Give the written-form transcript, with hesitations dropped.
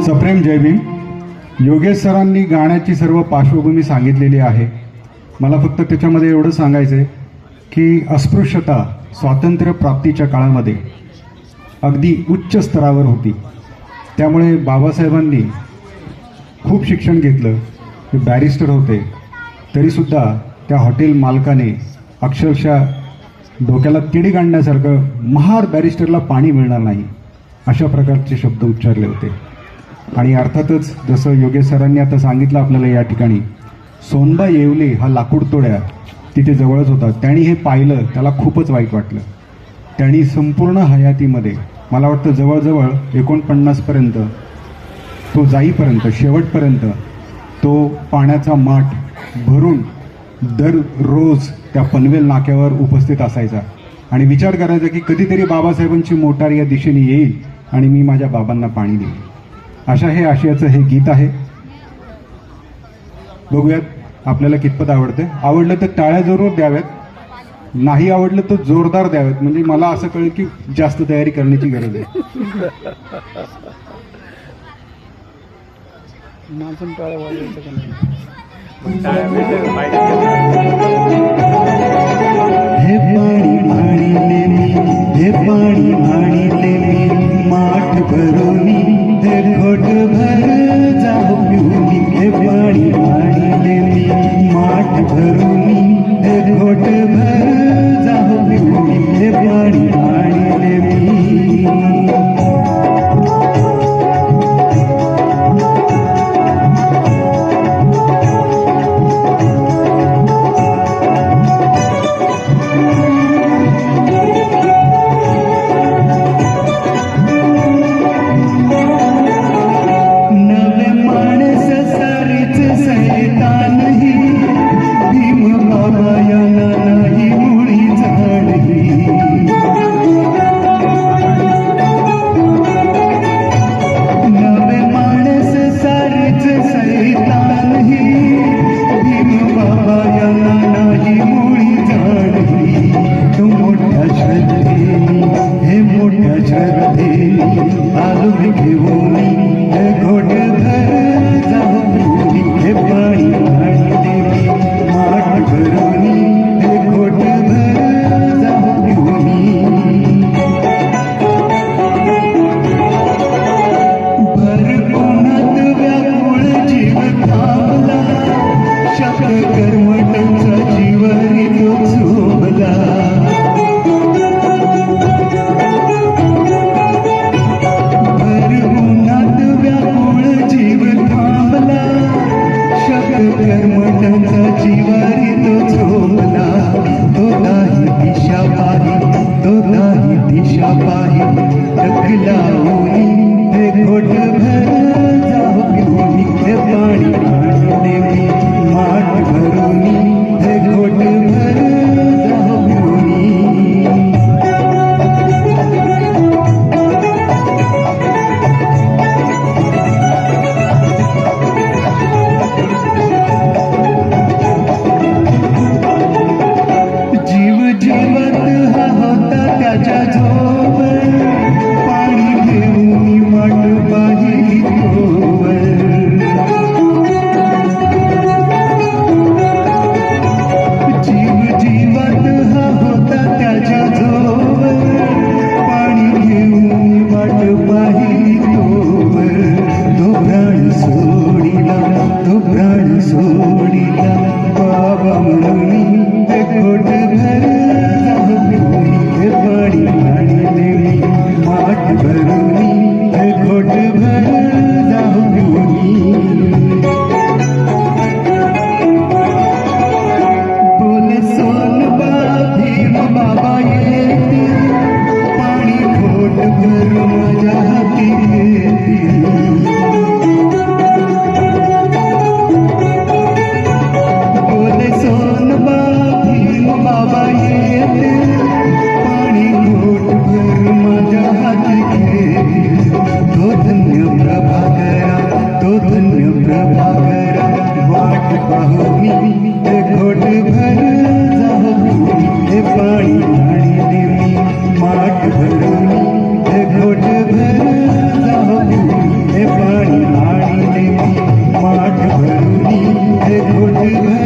सप्रेम जय भीम. योगेश सरांनी गाण्याची सर्व पार्श्वभूमी सांगितलेली आहे. मला फक्त त्याच्यामध्ये एवढं सांगायचं आहे की अस्पृश्यता स्वातंत्र्य प्राप्तीच्या काळामध्ये अगदी उच्च स्तरावर होती. त्यामुळे बाबासाहेबांनी खूप शिक्षण घेतलं, ते बॅरिस्टर होते. तरीसुद्धा त्या हॉटेल मालकाने अक्षरशः डोक्याला तिडी काढण्यासारखं महार बॅरिस्टरला पाणी मिळणार नाही अशा प्रकारचे शब्द उच्चारले होते. आणि अर्थातच जसं योगेश सरांनी आता सांगितलं आपल्याला या ठिकाणी, सोनबा येवले हा लाकूड तोड्या तिथे जवळच होता. त्यांनी हे पाहिलं, त्याला खूपच वाईट वाटलं. त्यांनी संपूर्ण हयातीमध्ये मला वाटतं जवळजवळ 49पर्यंत तो जाईपर्यंत शेवटपर्यंत तो पाण्याचा माठ भरून दररोज त्या पनवेल नाक्यावर उपस्थित असायचा आणि विचार करायचा की कधीतरी बाबासाहेबांची मोटार या दिशेने येईल आणि मी माझ्या बाबांना पाणी देईन. अशा हे आशयाचं हे गीत आहे. बघूयात आपल्याला कितपत आवडतं. आवडलं तर टाळ्या जरूर द्याव्यात, नाही आवडलं तर जोरदार द्याव्यात. म्हणजे मला असं कळेल की जास्त तयारी करण्याची गरज आहे. हे पाणी आणले मी, हे पाणी आणले मी, माठ भरून हे घोट भर जाऊ पिऊनी. हे पाणी आणले मी, माठ भरून हे घोट भर जाऊ पिऊनी. हे पाणी आणले मी. पाणी घेऊन वाट पाहिली. भर